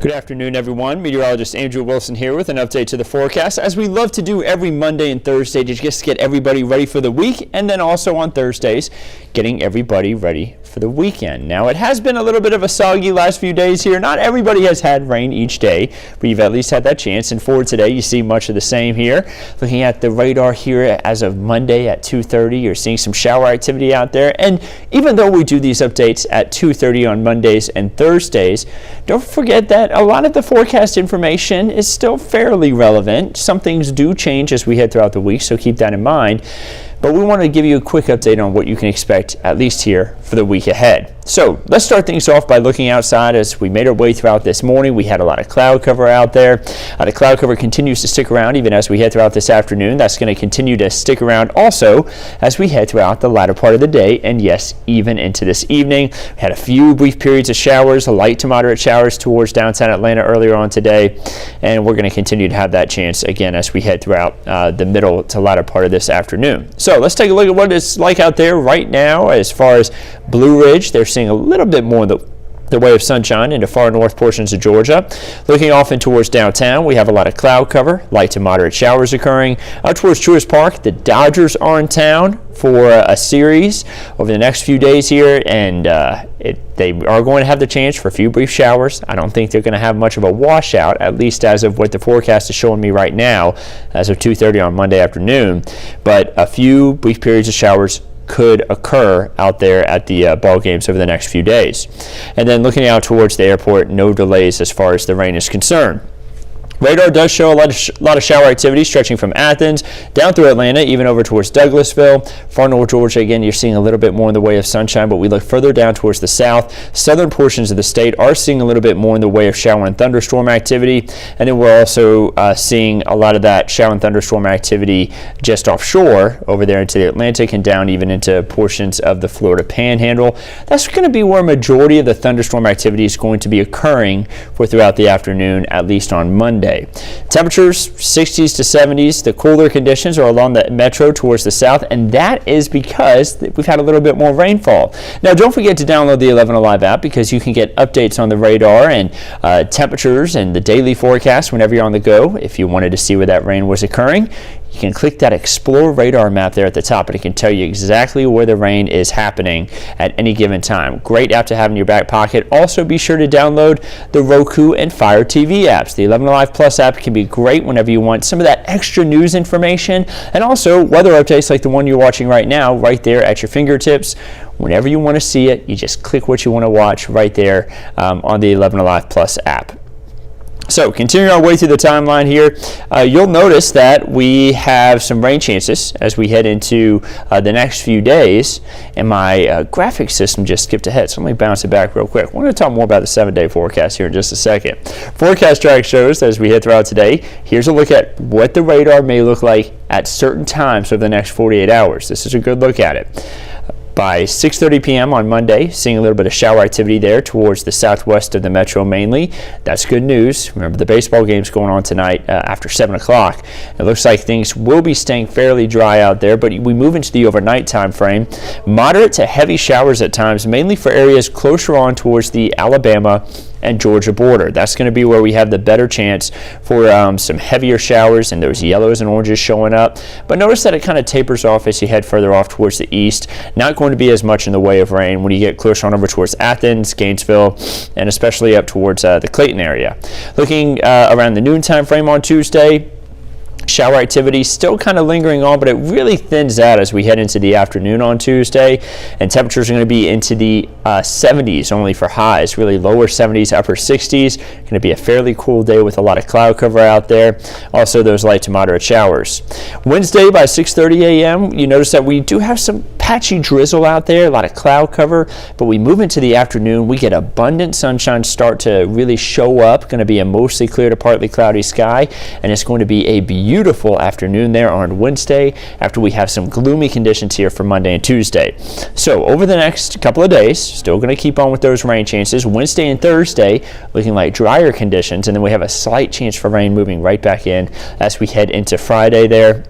Good afternoon, everyone. Meteorologist Andrew Wilson here with an update to the forecast, as we love to do every Monday and Thursday to just get everybody ready for the week, and then also on Thursdays, getting everybody ready for the weekend. Now, it has been a little bit of a soggy last few days here. Not everybody has had rain each day, but you've at least had that chance. And for today, you see much of the same here. Looking at the radar here as of Monday at 2:30, you're seeing some shower activity out there. And even though we do these updates at 2:30 on Mondays and Thursdays, don't forget that a lot of the forecast information is still fairly relevant. Some things do change as we head throughout the week, so keep that in mind. But we want to give you a quick update on what you can expect, at least here, for the week ahead. So let's start things off by looking outside. As we made our way throughout this morning, we had a lot of cloud cover out there. The cloud cover continues to stick around even as we head throughout this afternoon. That's going to continue to stick around also as we head throughout the latter part of the day, and yes, even into this evening. We had a few brief periods of showers, light to moderate showers towards downtown Atlanta earlier on today, and we're going to continue to have that chance again as we head throughout the middle to latter part of this afternoon. So let's take a look at what it's like out there right now. As far as Blue Ridge, they're seeing a little bit more the way of sunshine into far north portions of Georgia. Looking off and towards downtown, we have a lot of cloud cover, light to moderate showers occurring. Out towards Truist Park, the Dodgers are in town for a series over the next few days here, and they are going to have the chance for a few brief showers. I don't think they're going to have much of a washout, at least as of what the forecast is showing me right now, as of 2:30 on Monday afternoon. But a few brief periods of showers could occur out there at the ball games over the next few days. And then looking out towards the airport, no delays as far as the rain is concerned. Radar does show a lot of shower activity stretching from Athens down through Atlanta, even over towards Douglasville. Far north Georgia, again, you're seeing a little bit more in the way of sunshine, but we look further down towards the south. Southern portions of the state are seeing a little bit more in the way of shower and thunderstorm activity. And then we're also seeing a lot of that shower and thunderstorm activity just offshore over there into the Atlantic and down even into portions of the Florida Panhandle. That's going to be where a majority of the thunderstorm activity is going to be occurring for throughout the afternoon, at least on Monday. Temperatures 60s to 70s. The cooler conditions are along the metro towards the south, and that is because we've had a little bit more rainfall. Now, don't forget to download the 11 Alive app, because you can get updates on the radar and temperatures and the daily forecast whenever you're on the go. If you wanted to see where that rain was occurring, you can click that Explore Radar map there at the top, and it can tell you exactly where the rain is happening at any given time. Great app to have in your back pocket. Also, be sure to download the Roku and Fire TV apps. The 11 Alive Plus app can be great whenever you want some of that extra news information, and also weather updates like the one you're watching right now, right there at your fingertips. Whenever you want to see it, you just click what you want to watch right there on the 11 Alive Plus app. So, continuing our way through the timeline here, you'll notice that we have some rain chances as we head into the next few days, and my graphic system just skipped ahead, so let me bounce it back real quick. We're going to talk more about the 7-day forecast here in just a second. Forecast track shows that as we head throughout today, here's a look at what the radar may look like at certain times over the next 48 hours. This is a good look at it. By 6:30 p.m. on Monday, seeing a little bit of shower activity there towards the southwest of the metro mainly. That's good news. Remember, the baseball game's going on tonight after 7 o'clock. It looks like things will be staying fairly dry out there, but we move into the overnight time frame. Moderate to heavy showers at times, mainly for areas closer on towards the Alabama and Georgia border. That's going to be where we have the better chance for some heavier showers and those yellows and oranges showing up. But notice that it kind of tapers off as you head further off towards the east. Not going to be as much in the way of rain when you get closer on over towards Athens, Gainesville, and especially up towards the Clayton area. Looking around the noon time frame on Tuesday, shower activity still kind of lingering on, but it really thins out as we head into the afternoon on Tuesday, and temperatures are going to be into the 70s only for highs, really lower 70s, upper 60s. Going to be a fairly cool day with a lot of cloud cover out there. Also, those light to moderate showers. Wednesday by 6:30 a.m., you notice that we do have some patchy drizzle out there, a lot of cloud cover, but we move into the afternoon, we get abundant sunshine start to really show up. Going to be a mostly clear to partly cloudy sky, and it's going to be a beautiful afternoon there on Wednesday after we have some gloomy conditions here for Monday and Tuesday. So over the next couple of days, still going to keep on with those rain chances. Wednesday and Thursday looking like drier conditions, and then we have a slight chance for rain moving right back in as we head into Friday there.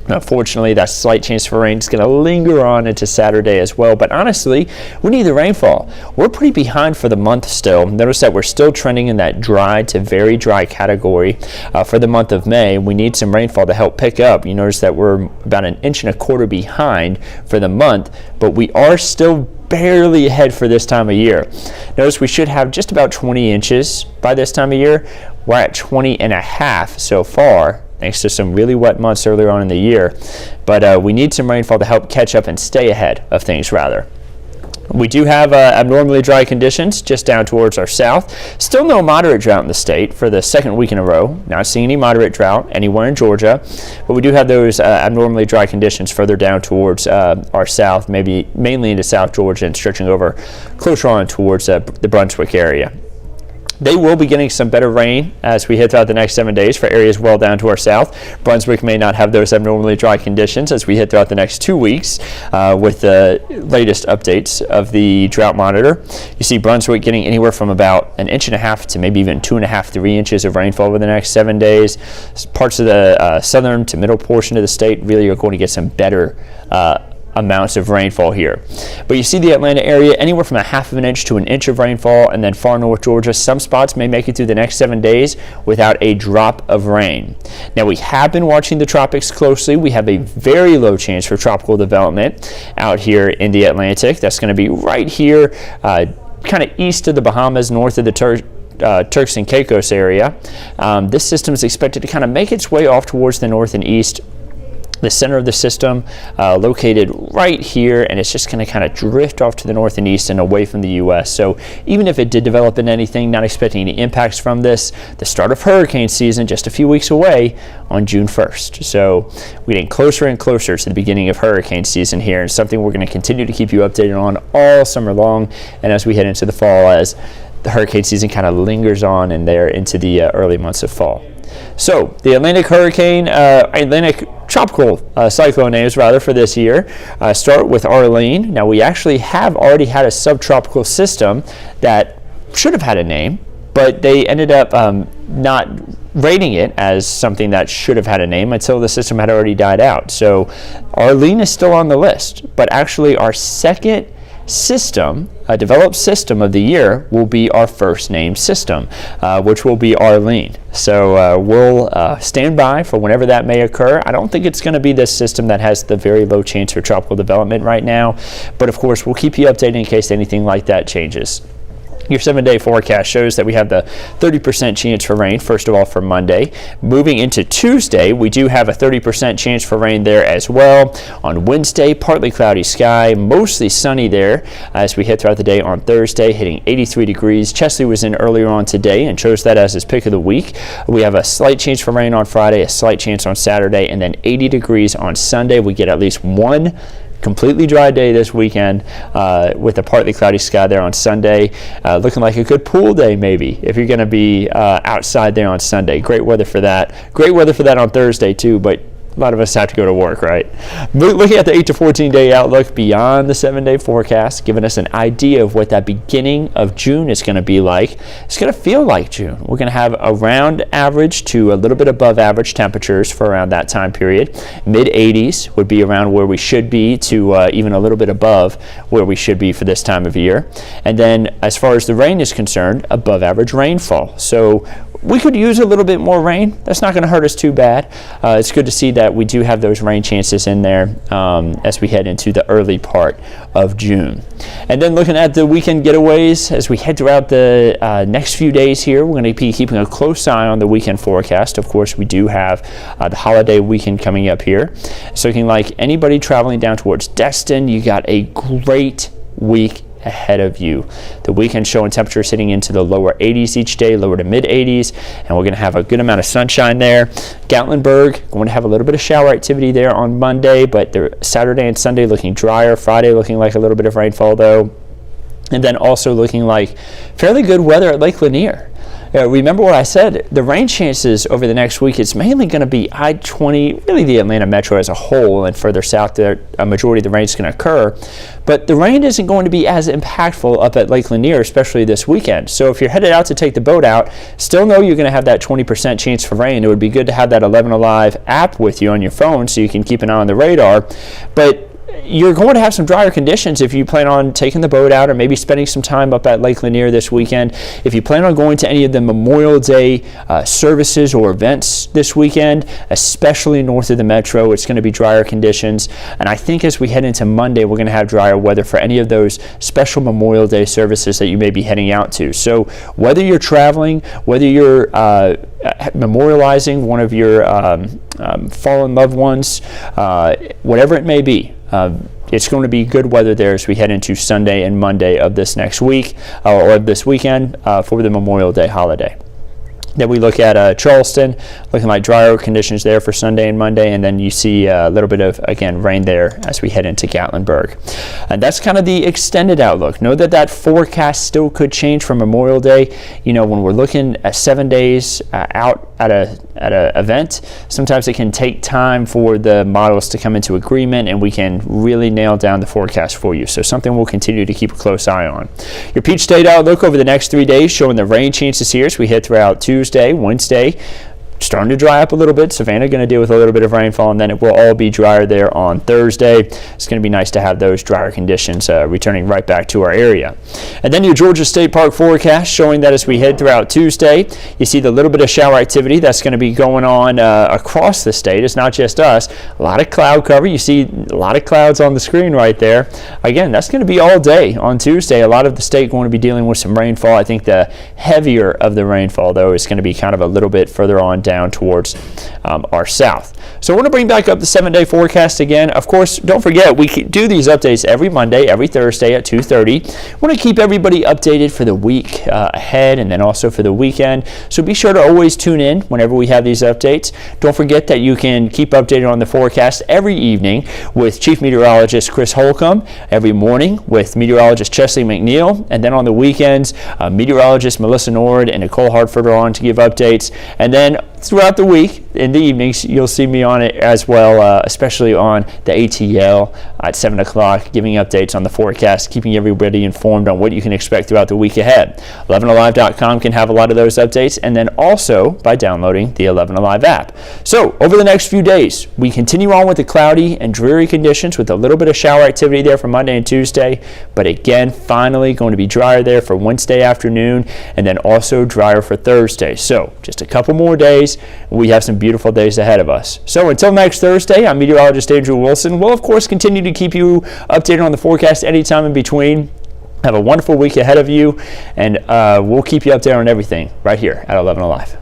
Unfortunately, that slight chance for rain is going to linger on into Saturday as well. But honestly, we need the rainfall. We're pretty behind for the month still. Notice that we're still trending in that dry to very dry category for the month of May. We need some rainfall to help pick up. You notice that we're about 1.25 inches behind for the month, but we are still barely ahead for this time of year. Notice we should have just about 20 inches by this time of year. We're at 20.5 so far, thanks to some really wet months earlier on in the year. But we need some rainfall to help catch up and stay ahead of things, rather. We do have abnormally dry conditions just down towards our south. Still no moderate drought in the state for the second week in a row. Not seeing any moderate drought anywhere in Georgia. But we do have those abnormally dry conditions further down towards our south, maybe mainly into South Georgia and stretching over closer on towards the Brunswick area. They will be getting some better rain as we head throughout the next 7 days for areas well down to our south. Brunswick may not have those abnormally dry conditions as we head throughout the next 2 weeks with the latest updates of the drought monitor. You see Brunswick getting anywhere from about 1.5 inches to maybe even 2.5, 3 inches of rainfall over the next 7 days. Parts of the southern to middle portion of the state really are going to get some better amounts of rainfall here. But you see the Atlanta area anywhere from 1/2 inch to 1 inch of rainfall, and then far north Georgia, some spots may make it through the next 7 days without a drop of rain. Now, we have been watching the tropics closely. We have a very low chance for tropical development out here in the Atlantic. That's going to be right here, kind of east of the Bahamas, north of the Turks and Caicos area. This system is expected to kind of make its way off towards the north and east. The center of the system located right here, and it's just going to kind of drift off to the north and east and away from the U.S. So even if it did develop in anything, not expecting any impacts from this. The start of hurricane season just a few weeks away on June 1st. So we're getting closer and closer to the beginning of hurricane season here, and something we're going to continue to keep you updated on all summer long, and as we head into the fall, as the hurricane season kind of lingers on and there into the early months of fall. So the Atlantic tropical cyclone names rather for this year start with Arlene. Now, we actually have already had a subtropical system that should have had a name, but they ended up not rating it as something that should have had a name until the system had already died out. So Arlene is still on the list, but actually our second system, a developed system of the year, will be our first name system, which will be Arlene. So we'll stand by for whenever that may occur. I don't think it's going to be this system that has the very low chance for tropical development right now, but of course we'll keep you updated in case anything like that changes. Your 7-day forecast shows that we have the 30% chance for rain, first of all, for Monday. Moving into Tuesday, we do have a 30% chance for rain there as well. On Wednesday, partly cloudy sky, mostly sunny there as we head throughout the day on Thursday, hitting 83 degrees. Chesley was in earlier on today and chose that as his pick of the week. We have a slight chance for rain on Friday, a slight chance on Saturday, and then 80 degrees on Sunday. We get at least one completely dry day this weekend with a partly cloudy sky there on Sunday. Looking like a good pool day maybe if you're going to be outside there on Sunday. Great weather for that. Great weather for that on Thursday too, but a lot of us have to go to work, right? Looking at the 8 to 14 day outlook beyond the 7-day forecast, giving us an idea of what that beginning of June is going to be like. It's going to feel like June. We're going to have around average to a little bit above average temperatures for around that time period. Mid 80s would be around where we should be to even a little bit above where we should be for this time of year. And then as far as the rain is concerned, above average rainfall. So we could use a little bit more rain. That's not going to hurt us too bad. It's good to see that we do have those rain chances in there as we head into the early part of June. And then looking at the weekend getaways as we head throughout the next few days here, we're going to be keeping a close eye on the weekend forecast. Of course, we do have the holiday weekend coming up here. It's looking like anybody traveling down towards Destin, you got a great week ahead of you. The weekend showing temperatures hitting into the lower 80s each day, lower to mid 80s, and we're going to have a good amount of sunshine there. Gatlinburg going to have a little bit of shower activity there on Monday, but Saturday and Sunday looking drier. Friday looking like a little bit of rainfall though, and then also looking like fairly good weather at Lake Lanier. Remember what I said, the rain chances over the next week, it's mainly going to be I-20, really the Atlanta metro as a whole, and further south there, a majority of the rain is going to occur. But the rain isn't going to be as impactful up at Lake Lanier, especially this weekend. So if you're headed out to take the boat out, still know you're going to have that 20% chance for rain. It would be good to have that 11 Alive app with you on your phone so you can keep an eye on the radar. But you're going to have some drier conditions if you plan on taking the boat out or maybe spending some time up at Lake Lanier this weekend. If you plan on going to any of the Memorial Day services or events this weekend, especially north of the metro, it's going to be drier conditions. And I think as we head into Monday, we're going to have drier weather for any of those special Memorial Day services that you may be heading out to. So whether you're traveling, whether you're memorializing one of your fallen loved ones, whatever it may be, it's going to be good weather there as we head into Sunday and Monday of this next week or of this weekend for the Memorial Day holiday. Then we look at Charleston, looking like drier conditions there for Sunday and Monday, and then you see a little bit of, again, rain there as we head into Gatlinburg. And that's kind of the extended outlook. Know that that forecast still could change for Memorial Day. You know, when we're looking at 7 days out at a event, sometimes it can take time for the models to come into agreement and we can really nail down the forecast for you. So something we'll continue to keep a close eye on. Your Peach State outlook over the next 3 days showing the rain chances here as we head throughout Tuesday, Wednesday. Starting to dry up a little bit. Savannah going to deal with a little bit of rainfall, and then it will all be drier there on Thursday. It's going to be nice to have those drier conditions returning right back to our area. And then your Georgia State Park forecast showing that as we head throughout Tuesday, you see the little bit of shower activity that's going to be going on across the state. It's not just us. A lot of cloud cover. You see a lot of clouds on the screen right there. Again, that's going to be all day on Tuesday. A lot of the state going to be dealing with some rainfall. I think the heavier of the rainfall, though, is going to be kind of a little bit further on down towards our south. So I want to bring back up the 7-day forecast again. Of course, don't forget, we do these updates every Monday, every Thursday at 2:30. I want to keep everybody updated for the week ahead and then also for the weekend. So be sure to always tune in whenever we have these updates. Don't forget that you can keep updated on the forecast every evening with Chief Meteorologist Chris Holcomb, every morning with Meteorologist Chesley McNeil, and then on the weekends, Meteorologist Melissa Nord and Nicole Hartford are on to give updates. And then throughout the week, in the evenings, you'll see me on it as well, especially on the ATL at 7 o'clock, giving updates on the forecast, keeping everybody informed on what you can expect throughout the week ahead. 11alive.com can have a lot of those updates, and then also by downloading the 11 Alive app. So over the next few days, we continue on with the cloudy and dreary conditions with a little bit of shower activity there for Monday and Tuesday, but again, finally going to be drier there for Wednesday afternoon, and then also drier for Thursday. So just a couple more days. We have some beautiful days ahead of us. So until next Thursday, I'm meteorologist Andrew Wilson. We'll, of course, continue to keep you updated on the forecast anytime in between. Have a wonderful week ahead of you, and we'll keep you updated on everything right here at 11 Alive.